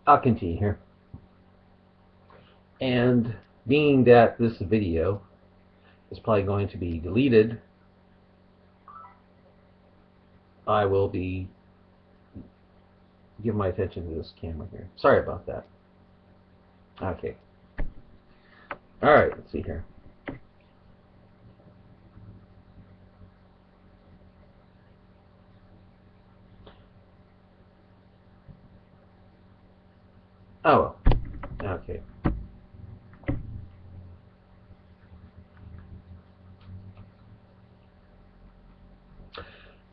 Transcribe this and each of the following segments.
I'll continue here. And being that this video is probably going to be deleted, I will be give my attention to this camera here. Sorry about that. Okay. All right, let's see here. Oh, well. Okay.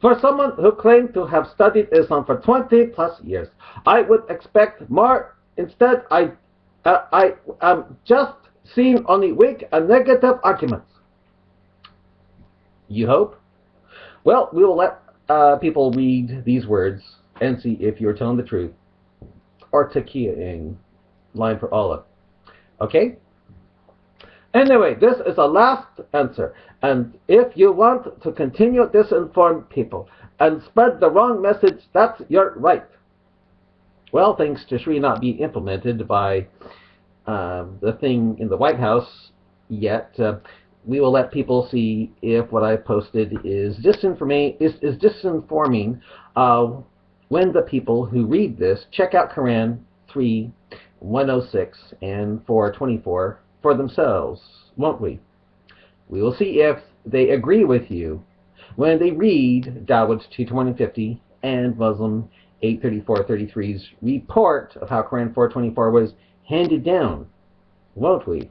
For someone who claimed to have studied Islam for 20 plus years, I would expect more. Instead, I just seen only weak and negative arguments. You hope? Well, we will let people read these words and see if you're telling the truth or taqiying, line for Allah. Okay? Anyway, this is a last answer, and if you want to continue to disinform people and spread the wrong message, that's your right. Well, things to Shri not be implemented by the thing in the White House yet, we will let people see if what I posted is disinforming when the people who read this check out Quran 3:106 and 4:24 for themselves, won't we? We will see if they agree with you when they read Dawud 2:2050 and Muslim 8:34-33's report of how Quran 4:24 was handed down, won't we?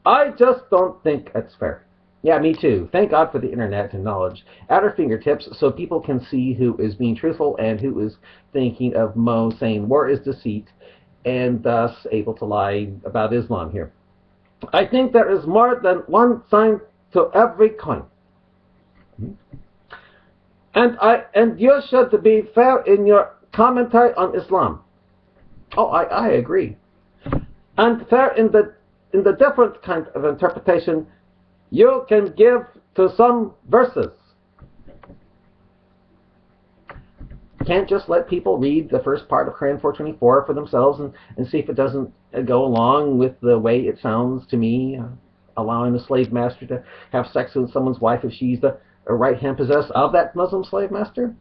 I just don't think it's fair. Yeah, me too. Thank God for the internet and knowledge at our fingertips so people can see who is being truthful and who is thinking of Mo saying war is deceit and thus able to lie about Islam here. I think there is more than one side to every coin. And you should be fair in your commentary on Islam. Oh, I agree. And fair in the different kind of interpretation you can give to some verses. Can't just let people read the first part of Quran 4:24 for themselves and see if it doesn't go along with the way it sounds to me, allowing a slave master to have sex with someone's wife if she's the right hand possessed of that Muslim slave master.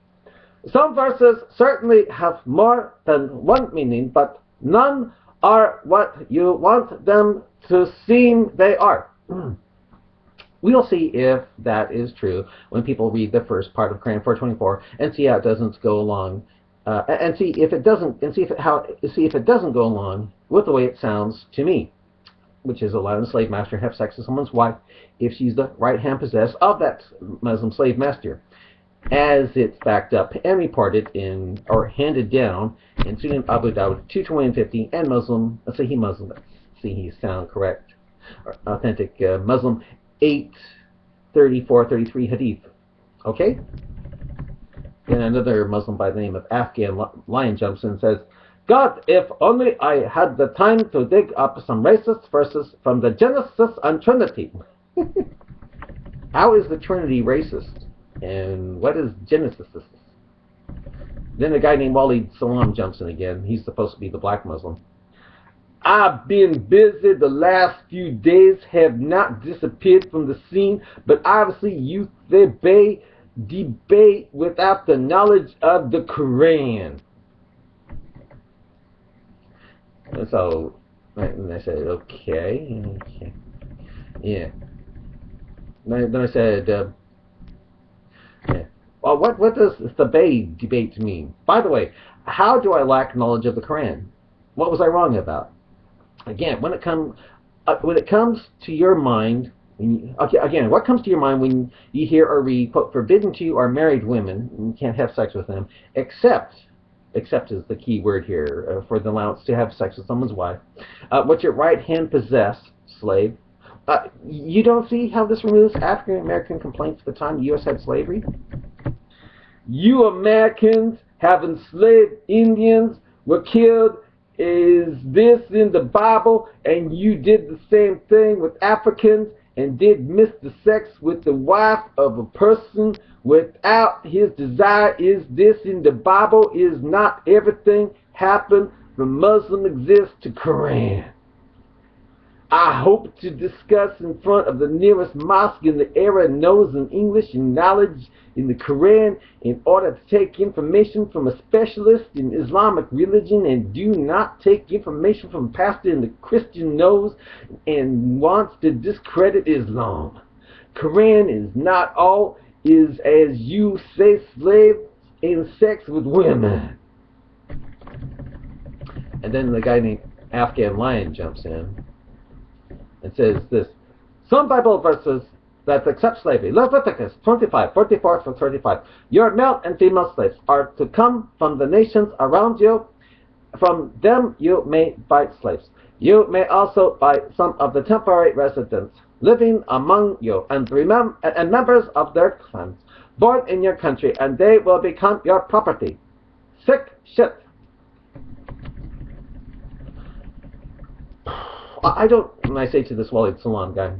Some verses certainly have more than one meaning, but none are what you want them to seem they are. We'll see if that is true when people read the first part of Quran 4:24 and see how it doesn't go along, and see if it doesn't go along with the way it sounds to me, which is allowing a slave master to have sex with someone's wife if she's the right hand possessed of that Muslim slave master, as it's backed up and reported in or handed down in Sunan Abu Dawud 2:20-50 and Muslim, Sahih Muslim, see he sound correct, or authentic Muslim 8:34-33 hadith. Okay? Then another Muslim by the name of Afghan Lion jumps in and says, God, if only I had the time to dig up some racist verses from the Genesis on Trinity. How is the Trinity racist? And what is Genesis? Then a guy named Waleed Salam jumps in again. He's supposed to be the black Muslim. I've been busy the last few days, have not disappeared from the scene, but obviously you debate without the knowledge of the Quran. And so, and I said, okay. Yeah. Then I said, yeah. Well, what does debate mean? By the way, how do I lack knowledge of the Quran? What was I wrong about? Again, when it comes to your mind, what comes to your mind when you hear or read, quote, forbidden to you are married women, and you can't have sex with them, except is the key word here, for the allowance to have sex with someone's wife, what your right hand possessed, slave. You don't see how this removes African American complaints at the time the U.S. had slavery? You Americans have enslaved Indians, were killed. Is this in the Bible? And you did the same thing with Africans and did miss the sex with the wife of a person without his desire. Is this in the Bible? Is not everything happened from Muslim exists to Quran. I hope to discuss in front of the nearest mosque in the area knows in English and knowledge in the Quran in order to take information from a specialist in Islamic religion, and do not take information from a pastor in the Christian knows and wants to discredit Islam. Quran is not all is as you say slaves in sex with women. And then the guy named Afghan Lion jumps in and says this: some Bible verses that accept slavery. Leviticus 25, 44 to 35. Your male and female slaves are to come from the nations around you. From them you may buy slaves. You may also buy some of the temporary residents living among you and members of their clans born in your country, and they will become your property. Sick shit. I don't, when I say to this Walid Salam guy,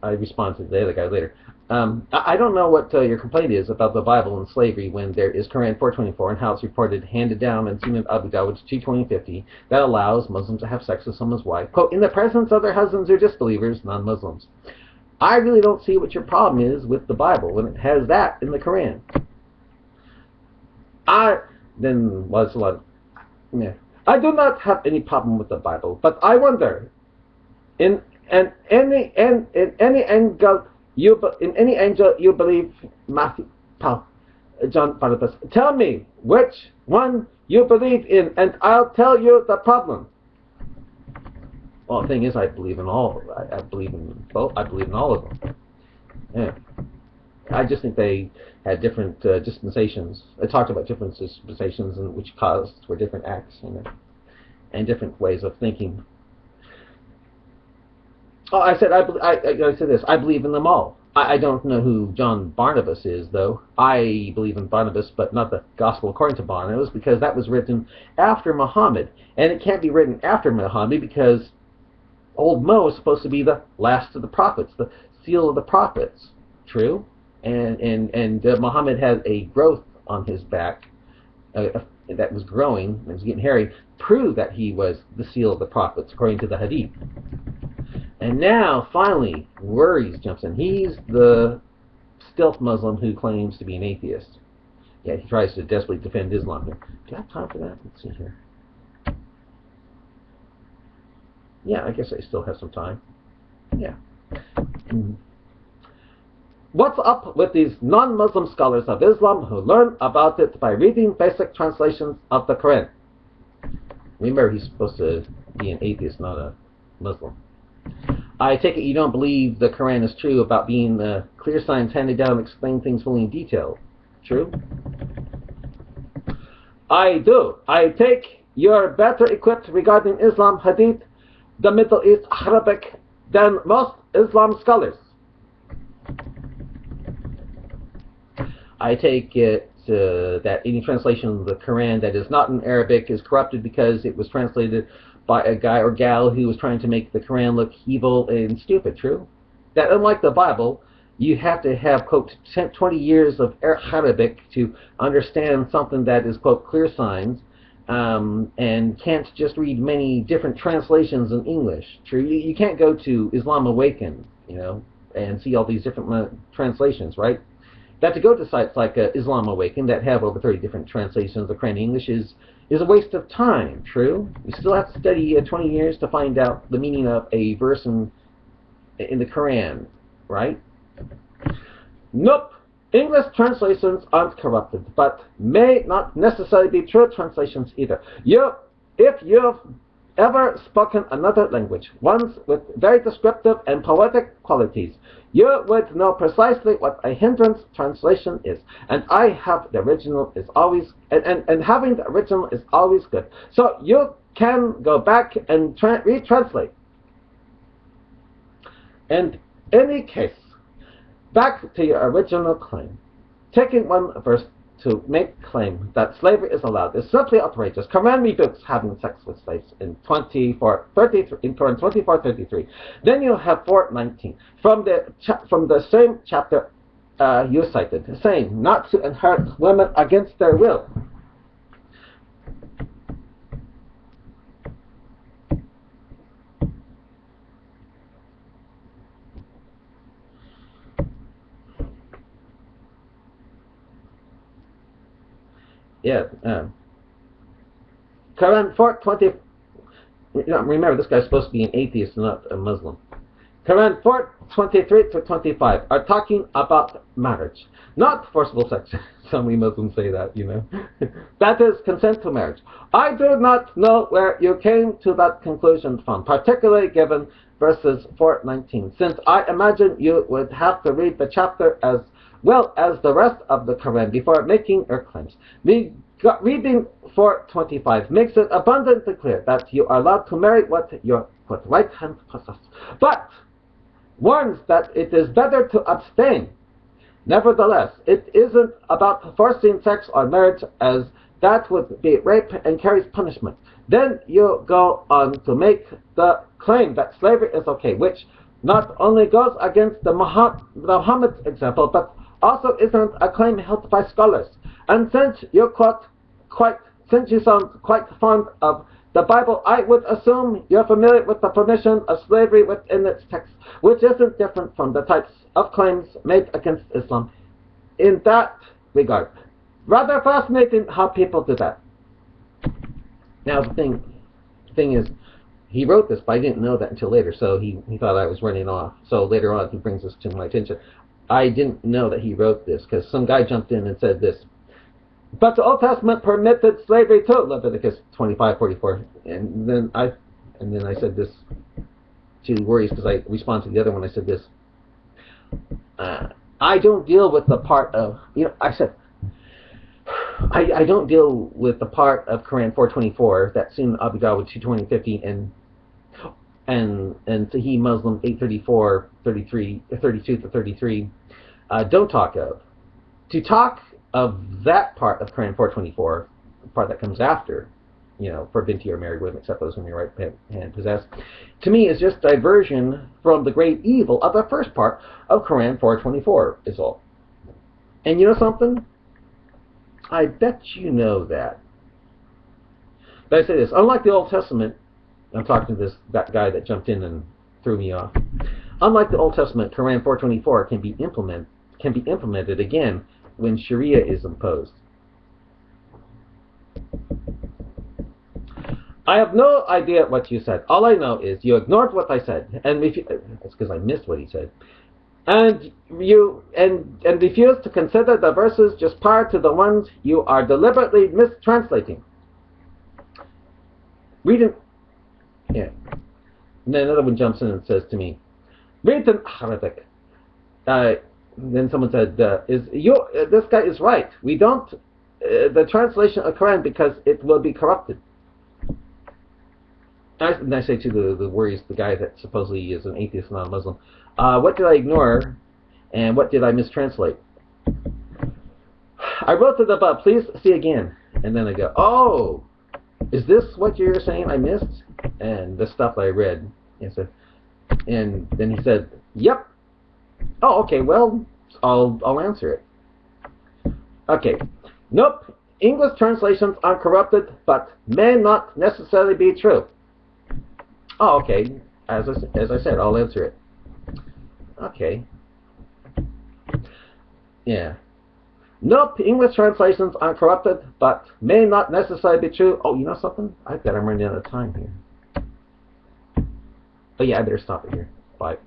I respond to the other guy later. I don't know what your complaint is about the Bible and slavery when there is Quran 424 and how it's reported, handed down in Sunan Abu Dawud 22050 that allows Muslims to have sex with someone's wife, quote, in the presence of their husbands or disbelievers, non-Muslims. I really don't see what your problem is with the Bible when it has that in the Quran. I do not have any problem with the Bible, but I wonder, in any angel you believe, Matthew, Paul, John, Barnabas, tell me which one you believe in, and I'll tell you the problem. Well, the thing is, I believe in all. I believe in both. I believe in all of them. Yeah. I just think they had different dispensations. I talked about different dispensations and which caused for different acts, and different ways of thinking. Oh, I said this. I believe in them all. I don't know who John Barnabas is, though. I believe in Barnabas, but not the Gospel according to Barnabas, because that was written after Muhammad, and it can't be written after Muhammad because Old Mo is supposed to be the last of the prophets, the seal of the prophets. True, and Muhammad had a growth on his back that was growing, it was getting hairy, prove that he was the seal of the prophets according to the Hadith. And now, finally, Worries jumps in. He's the stealth Muslim who claims to be an atheist. Yeah, he tries to desperately defend Islam here. Do I have time for that? Let's see here. Yeah, I guess I still have some time. Yeah. What's up with these non-Muslim scholars of Islam who learn about it by reading basic translations of the Quran? Remember, he's supposed to be an atheist, not a Muslim. I take it you don't believe the Quran is true about being clear signs handed down and explain things fully in detail. True? I do. I take you're better equipped regarding Islam, Hadith, the Middle East, Arabic than most Islam scholars. I take it that any translation of the Quran that is not in Arabic is corrupted because it was translated by a guy or gal who was trying to make the Quran look evil and stupid. True? That unlike the Bible, you have to have, quote, 20 years of Arabic to understand something that is, quote, clear signs, and can't just read many different translations in English. True? You can't go to Islam Awaken, and see all these different translations, right? That to go to sites like Islam Awaken that have over 30 different translations of the Quran in English is a waste of time. True? You still have to study 20 years to find out the meaning of a verse in the Quran, right? Nope. English translations aren't corrupted, but may not necessarily be true translations either. If you've ever spoken another language, ones with very descriptive and poetic qualities, you would know precisely what a hindrance translation is. And having the original is always good. So you can go back and retranslate. In any case, back to your original claim. Taking one verse to make claim that slavery is allowed is simply outrageous. Quran rebukes having sex with slaves in Quran 24:33. Then you have 4:19 from the same chapter you cited, saying not to inherit women against their will. Yeah. Quran 4:20. Remember, this guy's supposed to be an atheist, not a Muslim. Quran 4:23 to 25 are talking about marriage, not forcible sex. So many Muslims say that, That is consent to marriage. I do not know where you came to that conclusion from, particularly given verses 4:19, since I imagine you would have to read the chapter as well as the rest of the Quran before making your claims. Reading 4:25 makes it abundantly clear that you are allowed to marry what your right hand possesses, but warns that it is better to abstain. Nevertheless, it isn't about forcing sex or marriage, as that would be rape and carries punishment. Then you go on to make the claim that slavery is okay, which not only goes against the Muhammad example, but also isn't a claim held by scholars. And since you sound quite fond of the Bible, I would assume you're familiar with the permission of slavery within its text, which isn't different from the types of claims made against Islam in that regard. Rather fascinating how people do that. Now the thing is, he wrote this, but I didn't know that until later, so he thought I was running off. So later on he brings this to my attention. I didn't know that he wrote this, because some guy jumped in and said this. But the Old Testament permitted slavery too, Leviticus 25:44. And then I said this to worries, because I responded to the other one. I said this. I don't deal with the part of I don't deal with the part of Quran 4:24 that soon Abu Dawud 2:20-50 and Sahih Muslim 8:32-33 don't talk of. To talk of that part of Quran 4:24, the part that comes after, forbidden to your married women except those whom your right hand possess, to me is just diversion from the great evil of the first part of Quran 4:24 is all. And you know something? I bet you know that. But I say this, unlike the Old Testament, I'm talking to that guy that jumped in and threw me off. Unlike the Old Testament, Quran 4:24 can be implemented again when Sharia is imposed. I have no idea what you said. All I know is you ignored what I said, and it's because I missed what he said, and you refused to consider the verses just prior to the ones you are deliberately mistranslating. Reading, yeah. And then another one jumps in and says to me, "Read in Arabic." Then someone said, "This guy is right. We don't the translation of Quran because it will be corrupted." And I say to the worries, the guy that supposedly is an atheist, not a Muslim, what did I ignore, and what did I mistranslate? I wrote it above. Please see again. And then I go, oh, is this what you're saying I missed? And the stuff I read. And then he said, yep. Oh, okay. Well, I'll answer it. Okay. Nope. English translations are corrupted, but may not necessarily be true. Oh, okay. As I said, I'll answer it. Okay. Yeah. Nope, English translations are corrupted, but may not necessarily be true. Oh, you know something? I bet I'm running out of time here. But yeah, I better stop it here. Bye.